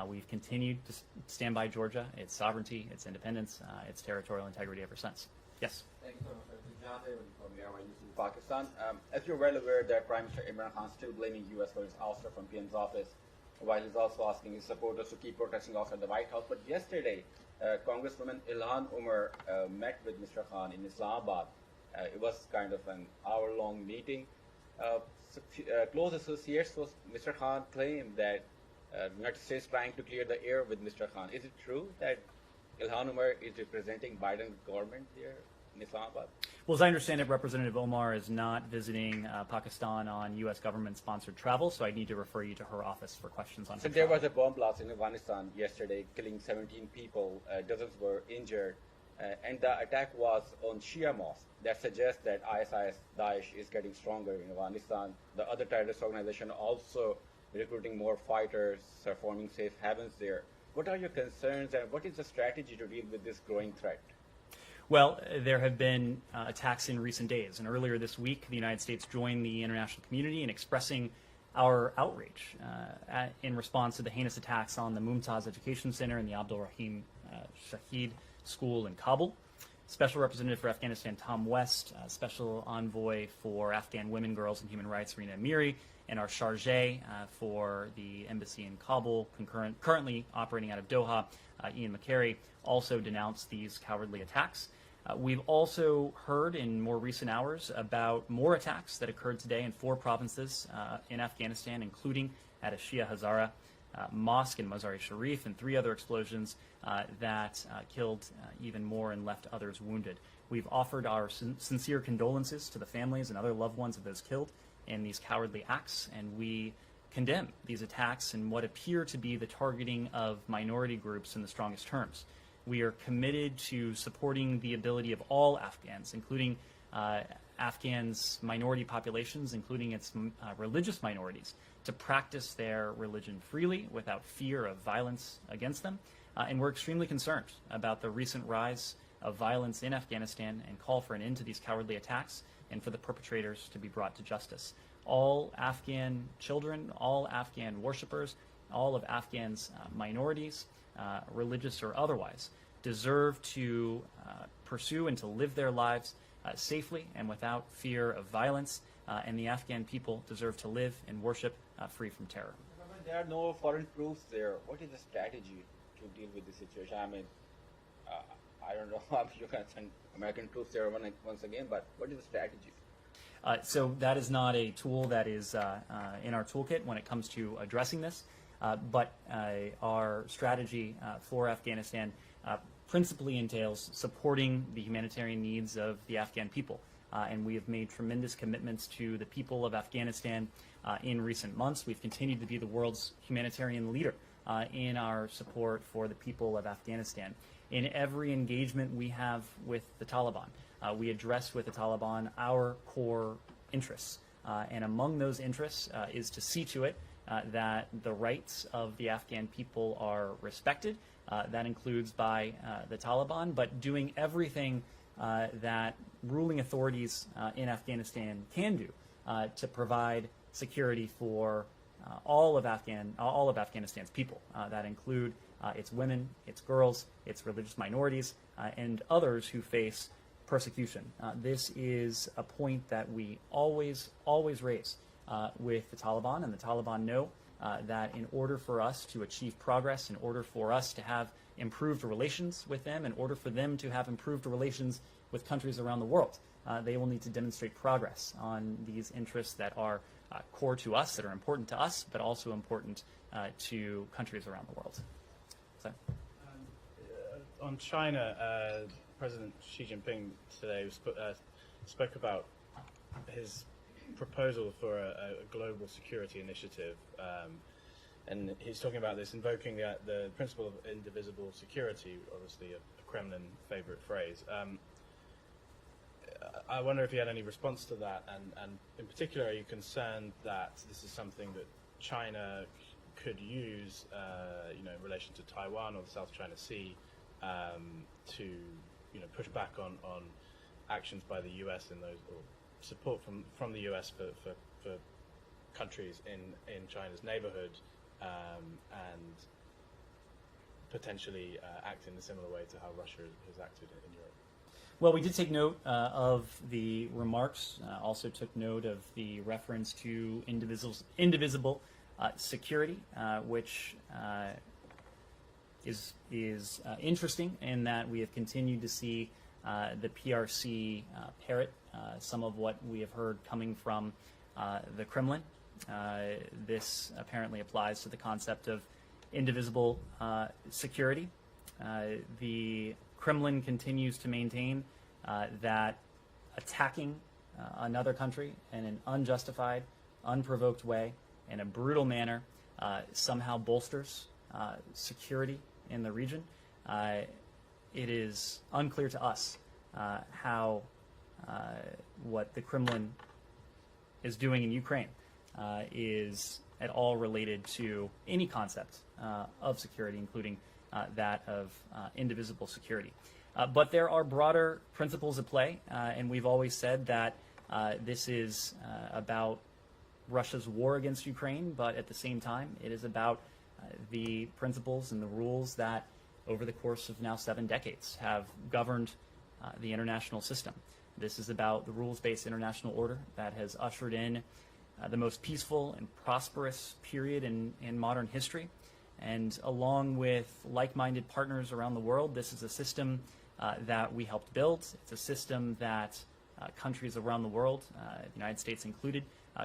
[SPEAKER 1] We've continued to stand by Georgia, its sovereignty, its independence, its territorial integrity ever since. Yes?
[SPEAKER 11] Thank you so much. This is John David from Airline News in Pakistan. As you're well aware that Prime Minister Imran Khan is still blaming U.S. for his ouster from PM's office, while he's also asking his supporters to keep protesting outside the White House. But yesterday, Congresswoman Ilhan Umar met with Mr. Khan in Islamabad. It was kind of an hour-long meeting. Close associates of Mr. Khan claimed that the United States trying to clear the air with Mr. Khan. Is it true that Ilhan Umar is representing Biden's government there in Islamabad?
[SPEAKER 1] Well, as I understand it, Representative Omar is not visiting Pakistan on U.S. government-sponsored travel, so I need to refer you to her office for questions on
[SPEAKER 11] So
[SPEAKER 1] her
[SPEAKER 11] there
[SPEAKER 1] travel.
[SPEAKER 11] was a bomb blast in Afghanistan yesterday, killing 17 people, dozens were injured, and the attack was on Shia mosque. That suggests that ISIS, Daesh, is getting stronger in Afghanistan. The other terrorist organization also recruiting more fighters, forming safe havens there. What are your concerns, and what is the strategy to deal with this growing threat?
[SPEAKER 1] Well, there have been attacks in recent days, and earlier this week, the United States joined the international community in expressing our outrage in response to the heinous attacks on the Mumtaz Education Center and the Abdul Rahim Shahid School in Kabul. Special Representative for Afghanistan Tom West, Special Envoy for Afghan Women, Girls, and Human Rights Rina Amiri, and our chargé for the embassy in Kabul, currently operating out of Doha, Ian McCary, also denounced these cowardly attacks. We've also heard in more recent hours about more attacks that occurred today in 4 provinces in Afghanistan, including at a Shia Hazara mosque in Mazar-e-Sharif, and 3 other explosions that killed even more and left others wounded. We've offered our sincere condolences to the families and other loved ones of those killed in these cowardly acts, and we condemn these attacks and what appear to be the targeting of minority groups in the strongest terms. We are committed to supporting the ability of all Afghans, including Afghans' minority populations, including its religious minorities, to practice their religion freely without fear of violence against them. And we're extremely concerned about the recent rise of violence in Afghanistan and call for an end to these cowardly attacks and for the perpetrators to be brought to justice. All Afghan children, all Afghan worshippers, all of Afghans' minorities, religious or otherwise, deserve to pursue and to live their lives safely and without fear of violence, and the Afghan people deserve to live and worship free from terror.
[SPEAKER 11] There are no foreign troops there. What is the strategy to deal with this situation? I mean, I don't know how you can send American troops there once again, but what is the strategy?
[SPEAKER 1] So that is not a tool that is in our toolkit when it comes to addressing this, but our strategy for Afghanistan principally entails supporting the humanitarian needs of the Afghan people. And we have made tremendous commitments to the people of Afghanistan in recent months. We've continued to be the world's humanitarian leader in our support for the people of Afghanistan. In every engagement we have with the Taliban, we address with the Taliban our core interests. And among those interests is to see to it that the rights of the Afghan people are respected. That includes by the Taliban, but doing everything that ruling authorities in Afghanistan can do to provide security for all of Afghanistan's people. That include its women, its girls, its religious minorities, and others who face persecution. This is a point that we always raise with the Taliban, and the Taliban know that in order for us to achieve progress, in order for us to have improved relations with them, in order for them to have improved relations with countries around the world, they will need to demonstrate progress on these interests that are core to us, that are important to us, but also important to countries around the world. So.
[SPEAKER 6] On China, President Xi Jinping today spoke about his proposal for a global security initiative, and he's talking about this, invoking the principle of indivisible security, obviously a Kremlin favorite phrase. I wonder if you had any response to that, and in particular, are you concerned that this is something that China could use, in relation to Taiwan or the South China Sea, to, push back on actions by the U.S. in those, or support from the U.S. for countries in China's neighborhood, and potentially act in a similar way to how Russia has acted in Europe?
[SPEAKER 1] Well, we did take note of the remarks, also took note of the reference to indivisible security, which is interesting in that we have continued to see the PRC parrot some of what we have heard coming from the Kremlin. This apparently applies to the concept of indivisible security. The Kremlin continues to maintain that attacking another country in an unjustified, unprovoked way, in a brutal manner, somehow bolsters security in the region. It is unclear to us how what the Kremlin is doing in Ukraine is at all related to any concept of security, including that of indivisible security. But there are broader principles at play, and we've always said that this is about Russia's war against Ukraine, but at the same time, it is about the principles and the rules that over the course of now 7 decades have governed the international system. This is about the rules-based international order that has ushered in the most peaceful and prosperous period in modern history. And along with like-minded partners around the world, this is a system that we helped build. It's a system that countries around the world, the United States included,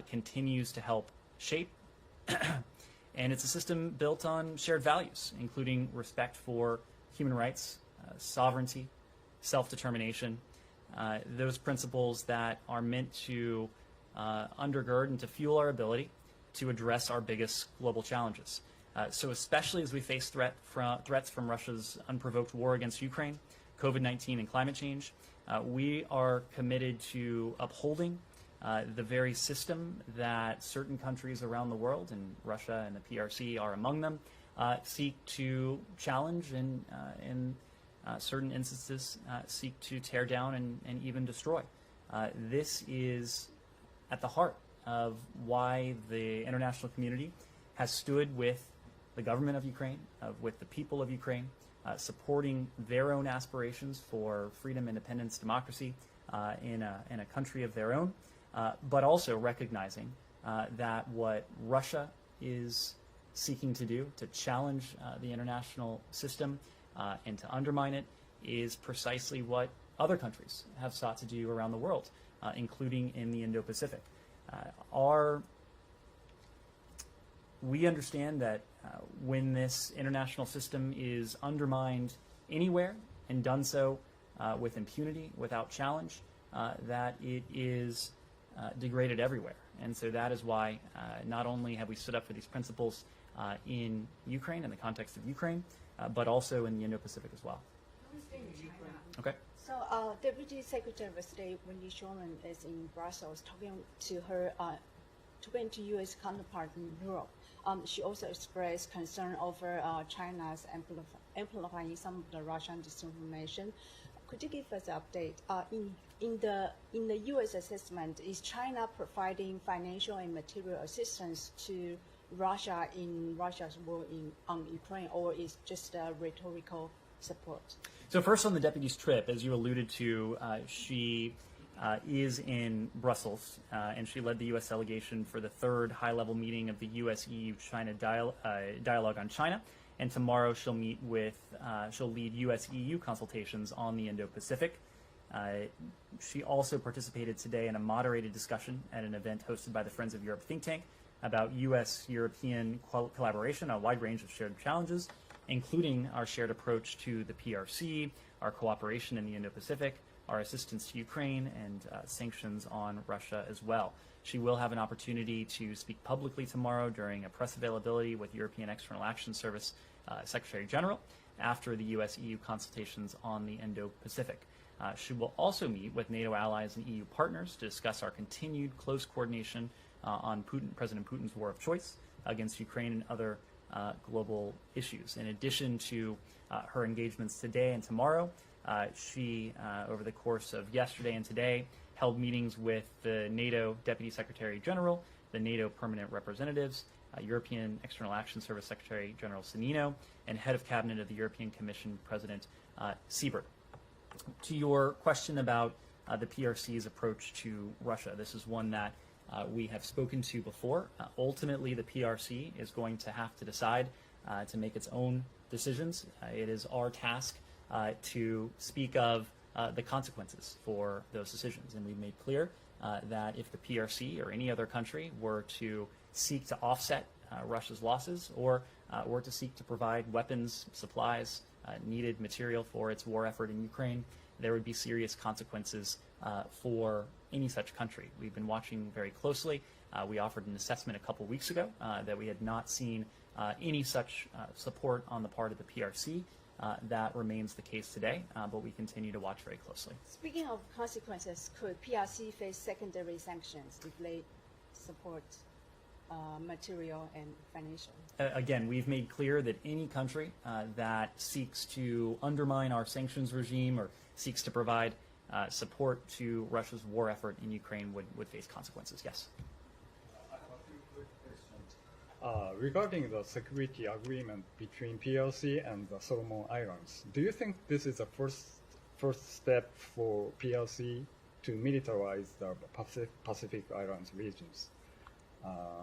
[SPEAKER 1] continues to help shape. And it's a system built on shared values, including respect for human rights, sovereignty, self-determination, those principles that are meant to undergird and to fuel our ability to address our biggest global challenges. So especially as we face threats from Russia's unprovoked war against Ukraine, COVID-19 and climate change, we are committed to upholding the very system that certain countries around the world, and Russia and the PRC are among them, seek to challenge and in certain instances seek to tear down and even destroy. This is at the heart of why the international community has stood with the government of Ukraine, with the people of Ukraine, supporting their own aspirations for freedom, independence, democracy in a country of their own, but also recognizing that what Russia is seeking to do, to challenge the international system and to undermine it, is precisely what other countries have sought to do around the world, including in the Indo-Pacific. We understand that when this international system is undermined anywhere and done so with impunity, without challenge, that it is degraded everywhere. And so that is why not only have we stood up for these principles in Ukraine, in the context of Ukraine, but also in the Indo-Pacific as well. Okay.
[SPEAKER 12] So, Deputy Secretary of State Wendy Sherman is in Brussels talking to U.S. counterpart in Europe. She also expressed concern over China's amplifying some of the Russian disinformation. Could you give us an update? In the U.S. assessment, is China providing financial and material assistance to Russia in Russia's war on Ukraine, or is just a rhetorical support?
[SPEAKER 1] So first on the deputy's trip, as you alluded to, she is in Brussels, and she led the U.S. delegation for the 3rd high-level meeting of the U.S.-EU-China dialogue on China. And tomorrow she'll meet with, she'll lead U.S.-EU consultations on the Indo-Pacific. She also participated today in a moderated discussion at an event hosted by the Friends of Europe think tank about U.S.-European collaboration on a wide range of shared challenges, including our shared approach to the PRC, our cooperation in the Indo-Pacific, our assistance to Ukraine, and sanctions on Russia as well. She will have an opportunity to speak publicly tomorrow during a press availability with European External Action Service Secretary General after the U.S.-EU consultations on the Indo-Pacific. She will also meet with NATO allies and EU partners to discuss our continued close coordination on President Putin's war of choice against Ukraine and other global issues. In addition to her engagements today and tomorrow, she, over the course of yesterday and today, held meetings with the NATO Deputy Secretary General, the NATO Permanent Representatives, European External Action Service Secretary General Sonino, and Head of Cabinet of the European Commission President Siebert. To your question about the PRC's approach to Russia, this is one that we have spoken to before. Ultimately, the PRC is going to have to decide to make its own decisions. It is our task to speak of the consequences for those decisions. And we've made clear that if the PRC or any other country were to seek to offset Russia's losses or were to seek to provide weapons, supplies, needed material for its war effort in Ukraine, there would be serious consequences for any such country. We've been watching very closely. We offered an assessment a couple weeks ago that we had not seen any such support on the part of the PRC. That remains the case today, but we continue to watch very closely.
[SPEAKER 12] Speaking of consequences, could PRC face secondary sanctions if they support material and financial?
[SPEAKER 1] Again, we've made clear that any country that seeks to undermine our sanctions regime or seeks to provide support to Russia's war effort in Ukraine would face consequences. Yes.
[SPEAKER 13] Regarding the security agreement between PRC and the Solomon Islands, do you think this is a first step for PRC to militarize the Pacific Islands regions?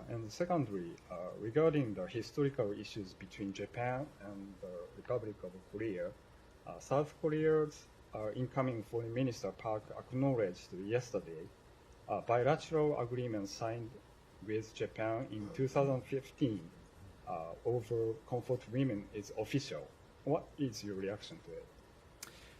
[SPEAKER 13] And secondly, regarding the historical issues between Japan and the Republic of Korea, South Korea's incoming Foreign Minister Park acknowledged yesterday a bilateral agreement signed with Japan in 2015 over comfort women is official. What is your reaction to it?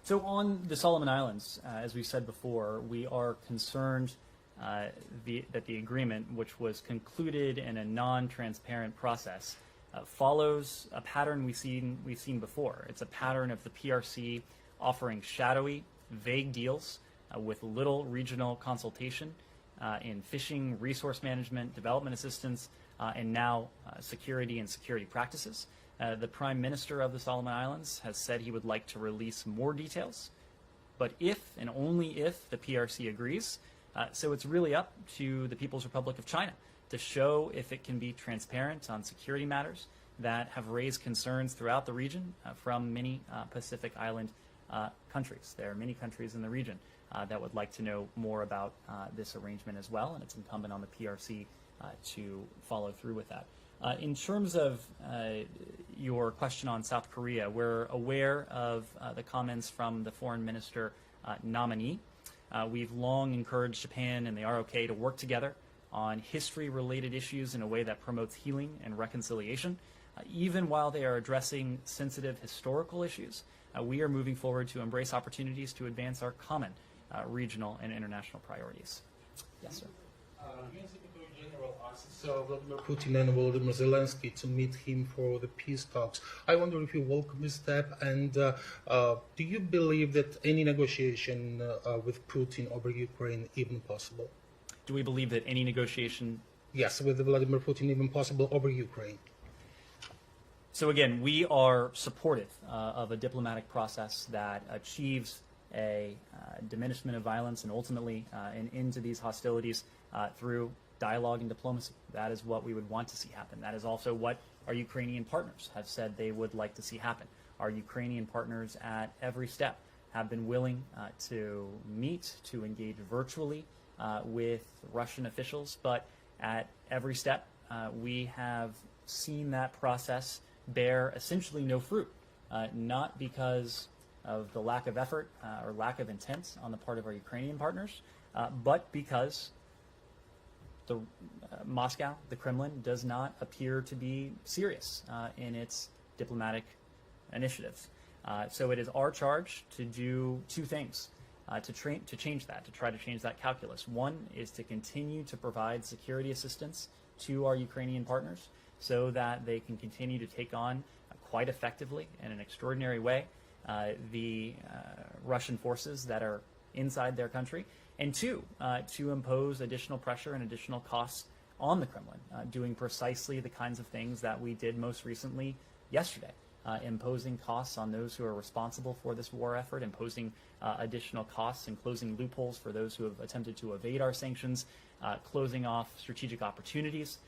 [SPEAKER 1] So on the Solomon Islands, as we said before, we are concerned that the agreement, which was concluded in a non-transparent process, follows a pattern we've seen before. It's a pattern of the PRC offering shadowy, vague deals with little regional consultation in fishing, resource management, development assistance, and now security practices. The Prime Minister of the Solomon Islands has said he would like to release more details, but if and only if the PRC agrees. So it's really up to the People's Republic of China to show if it can be transparent on security matters that have raised concerns throughout the region from many Pacific Island countries. There are many countries in the region that would like to know more about this arrangement as well, and it's incumbent on the PRC to follow through with that. In terms of your question on South Korea, we're aware of the comments from the foreign minister nominee. We've long encouraged Japan and the ROK to work together on history-related issues in a way that promotes healing and reconciliation. Even while they are addressing sensitive historical issues, we are moving forward to embrace opportunities to advance our common regional and international priorities. Yes, sir.
[SPEAKER 14] UN Secretary General asks Vladimir Putin and Volodymyr Zelensky to meet him for the peace talks. I wonder if you welcome this step, and do you believe that any negotiation with Putin over Ukraine even possible?
[SPEAKER 1] Do we believe that any negotiation?
[SPEAKER 14] Yes, with Vladimir Putin even possible over Ukraine.
[SPEAKER 1] So again, we are supportive of a diplomatic process that achieves a diminishment of violence and ultimately an end to these hostilities through dialogue and diplomacy. That is what we would want to see happen. That is also what our Ukrainian partners have said they would like to see happen. Our Ukrainian partners at every step have been willing to meet, to engage virtually with Russian officials, but at every step we have seen that process bear essentially no fruit, not because of the lack of effort or lack of intent on the part of our Ukrainian partners, but because Moscow, the Kremlin, does not appear to be serious in its diplomatic initiatives. So it is our charge to do two things to change that, to try to change that calculus. One is to continue to provide security assistance to our Ukrainian partners so that they can continue to take on quite effectively in an extraordinary way the Russian forces that are inside their country, and two, to impose additional pressure and additional costs on the Kremlin, doing precisely the kinds of things that we did most recently yesterday, imposing costs on those who are responsible for this war effort, imposing additional costs and closing loopholes for those who have attempted to evade our sanctions, closing off strategic opportunities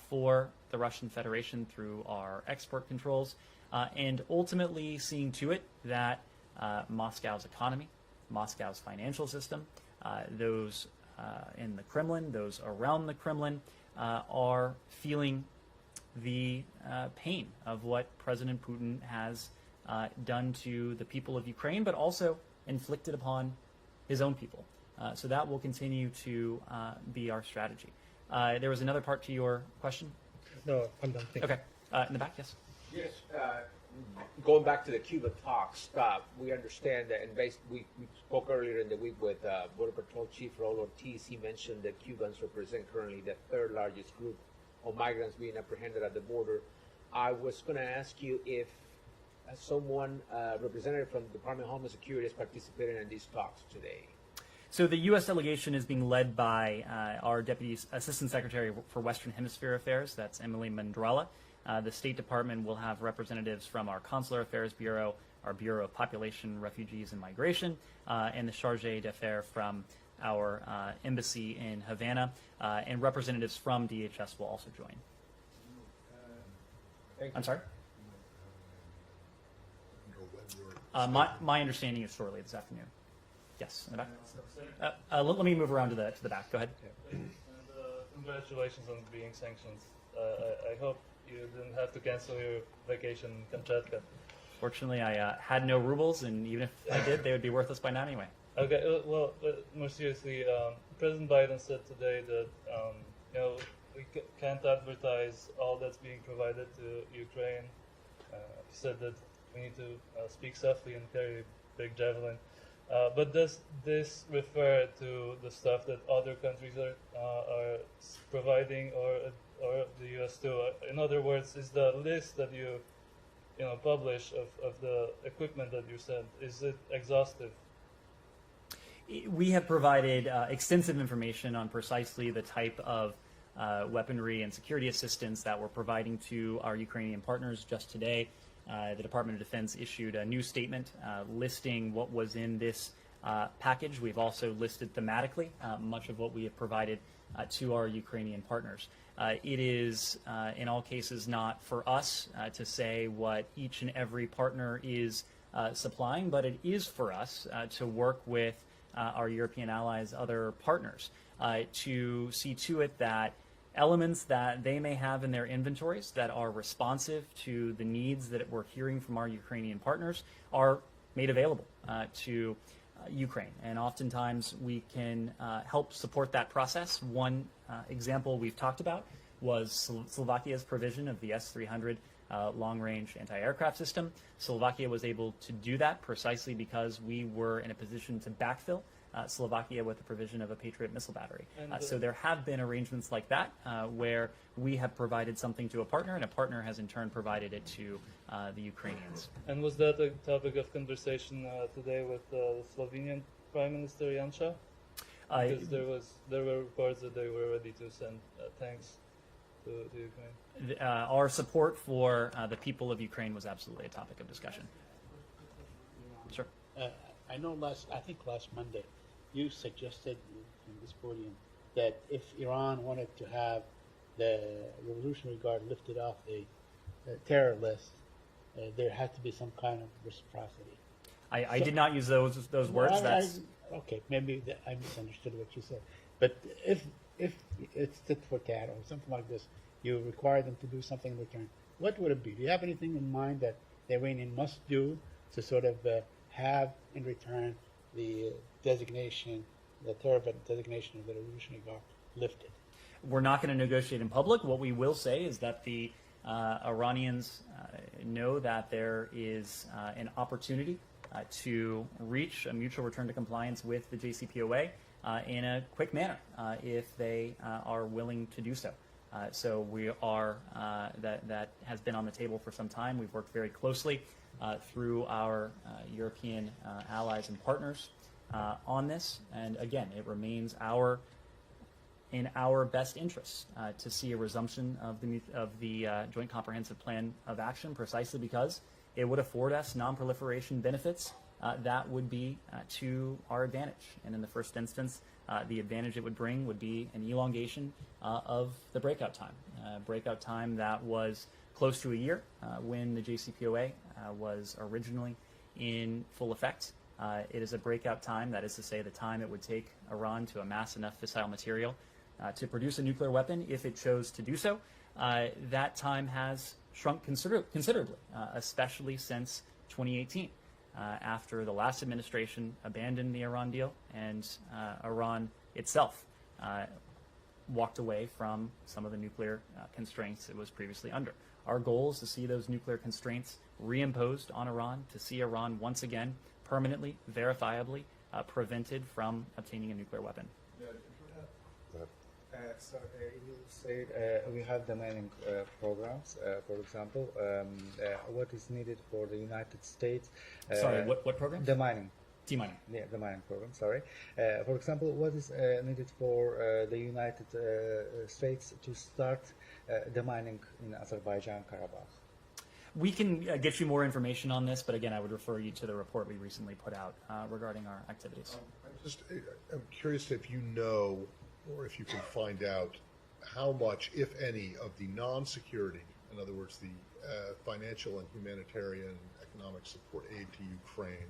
[SPEAKER 1] for the Russian Federation through our export controls, and ultimately seeing to it that Moscow's economy, Moscow's financial system, those in the Kremlin, those around the Kremlin, are feeling the pain of what President Putin has done to the people of Ukraine, but also inflicted upon his own people. So that will continue to be our strategy. There was another part to your question?
[SPEAKER 14] No, I'm done. Thank
[SPEAKER 1] Okay. In the back, yes?
[SPEAKER 15] Yes. Going back to the Cuba talks, we understand that, and we spoke earlier in the week with Border Patrol Chief Raul Ortiz. He mentioned that Cubans represent currently the third largest group of migrants being apprehended at the border. I was going to ask you if someone, representative from the Department of Homeland Security, is participating in these talks today.
[SPEAKER 1] So the U.S. delegation is being led by our Deputy Assistant Secretary for Western Hemisphere Affairs, that's Emily Mandrala. The State Department will have representatives from our Consular Affairs Bureau, our Bureau of Population, Refugees, and Migration, and the Chargé d'Affaires from our embassy in Havana, and representatives from DHS will also join. I'm sorry? My understanding is shortly this afternoon. Yes, in the back. Let me move around to the back. Go ahead.
[SPEAKER 16] And, congratulations on being sanctioned. I hope you didn't have to cancel your vacation in Kamchatka.
[SPEAKER 1] Fortunately, I had no rubles, and even if I did, they would be worthless by now anyway.
[SPEAKER 16] Okay, well, more seriously, President Biden said today that we can't advertise all that's being provided to Ukraine. He said that we need to speak softly and carry big javelin. But does this refer to the stuff that other countries are providing, or the U.S. too? In other words, is the list that you publish of the equipment that you sent, is it exhaustive?
[SPEAKER 1] We have provided extensive information on precisely the type of weaponry and security assistance that we're providing to our Ukrainian partners. Just today, the Department of Defense issued a new statement listing what was in this package. We've also listed thematically much of what we have provided to our Ukrainian partners. It is, in all cases, not for us to say what each and every partner is supplying, but it is for us to work with our European allies, other partners, to see to it that elements that they may have in their inventories that are responsive to the needs that we're hearing from our Ukrainian partners are made available to Ukraine. And oftentimes we can help support that process. One example we've talked about was Slovakia's provision of the S-300 long-range anti-aircraft system. Slovakia was able to do that precisely because we were in a position to backfill Slovakia with the provision of a Patriot missile battery. So there have been arrangements like that where we have provided something to a partner, and a partner has in turn provided it to the Ukrainians.
[SPEAKER 16] And was that a topic of conversation today with the Slovenian Prime Minister Janša? Because there were reports that they were ready to send tanks to Ukraine.
[SPEAKER 1] Our support for the people of Ukraine was absolutely a topic of discussion. Sure.
[SPEAKER 4] I know I think last Monday, you suggested from this podium that if Iran wanted to have the Revolutionary Guard lifted off the terror list, there had to be some kind of reciprocity.
[SPEAKER 1] I did not use those words.
[SPEAKER 4] Okay, maybe I misunderstood what you said. But if it's tit for tat or something like this, you require them to do something in return, what would it be? Do you have anything in mind that the Iranian must do to sort of have in return the designation, the terror designation of the Revolutionary Guard lifted?
[SPEAKER 1] We're not going to negotiate in public. What we will say is that the Iranians know that there is an opportunity to reach a mutual return to compliance with the JCPOA in a quick manner if they are willing to do so. So we are, that has been on the table for some time. We've worked very closely through our European allies and partners on this. And again, it remains in our best interests to see a resumption of the Joint Comprehensive Plan of Action, precisely because it would afford us non-proliferation benefits that would be to our advantage. And in the first instance, the advantage it would bring would be an elongation of the breakout time that was close to a year when the JCPOA was originally in full effect. It is a breakout time, that is to say the time it would take Iran to amass enough fissile material to produce a nuclear weapon if it chose to do so. That time has shrunk considerably, especially since 2018, after the last administration abandoned the Iran deal and Iran itself walked away from some of the nuclear constraints it was previously under. Our goal is to see those nuclear constraints reimposed on Iran, to see Iran once again permanently, verifiably prevented from obtaining a nuclear weapon.
[SPEAKER 8] So you said we have the mining programs, for example. What is needed for the United States?
[SPEAKER 1] Sorry, what program?
[SPEAKER 8] The mining.
[SPEAKER 1] Demining.
[SPEAKER 8] Yeah, the mining program, sorry. For example, what is needed for the United States to start the mining in Azerbaijan, Karabakh?
[SPEAKER 1] We can get you more information on this, but again, I would refer you to the report we recently put out regarding our activities.
[SPEAKER 2] I'm curious if you know, or if you can find out, how much, if any, of the non-security, in other words, the financial and humanitarian economic support aid to Ukraine,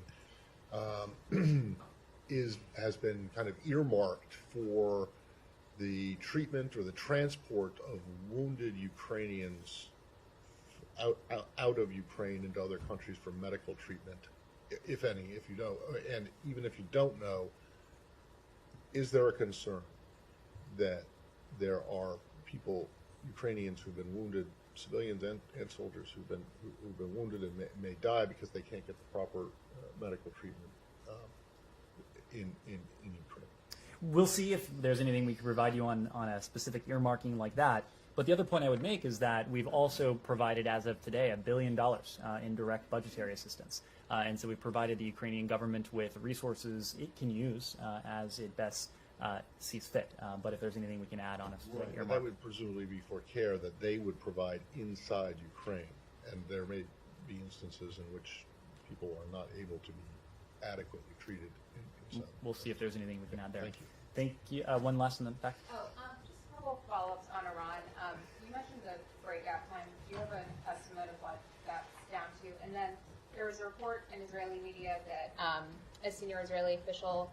[SPEAKER 2] has been kind of earmarked for the treatment or the transport of wounded Ukrainians out of Ukraine into other countries for medical treatment, if any, if you know, and even if you don't know, is there a concern that there are people, Ukrainians who've been wounded, civilians and soldiers who've been wounded and may die because they can't get the proper medical treatment in Ukraine?
[SPEAKER 1] We'll see if there's anything we can provide you on a specific earmarking like that. But the other point I would make is that we've also provided, as of today, $1 billion in direct budgetary assistance. And so we've provided the Ukrainian government with resources it can use as it best sees fit. But if there's anything we can add on a specific
[SPEAKER 2] Right,
[SPEAKER 1] earmark.
[SPEAKER 2] that would presumably be for care that they would provide inside Ukraine. And there may be instances in which people are not able to be adequately treated inside.
[SPEAKER 1] We'll see if there's anything we can add there.
[SPEAKER 2] Thank you.
[SPEAKER 1] Thank you. One last in the back.
[SPEAKER 3] Just a couple of follow-ups on Iran. You mentioned the breakout time. Do you have an estimate of what that's down to? And then there was a report in Israeli media that a senior Israeli official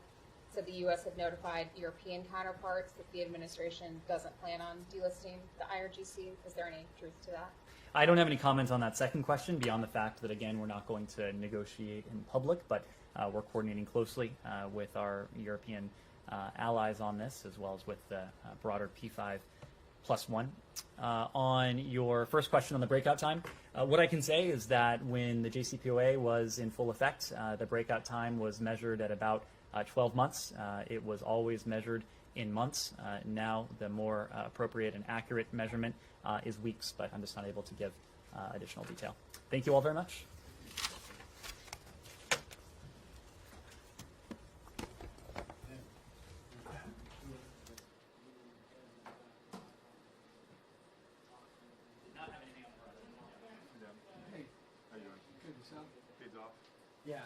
[SPEAKER 3] said the U.S. had notified European counterparts that the administration doesn't plan on delisting the IRGC. Is there any truth to that?
[SPEAKER 1] I don't have any comments on that second question beyond the fact that, again, we're not going to negotiate in public, but we're coordinating closely with our European allies on this, as well as with the broader P5+1. On your first question on the breakout time, what I can say is that when the JCPOA was in full effect, the breakout time was measured at about 12 months. It was always measured in months. Now the more appropriate and accurate measurement is weeks, but I'm just not able to give additional detail. Thank you all very much.
[SPEAKER 17] Yeah.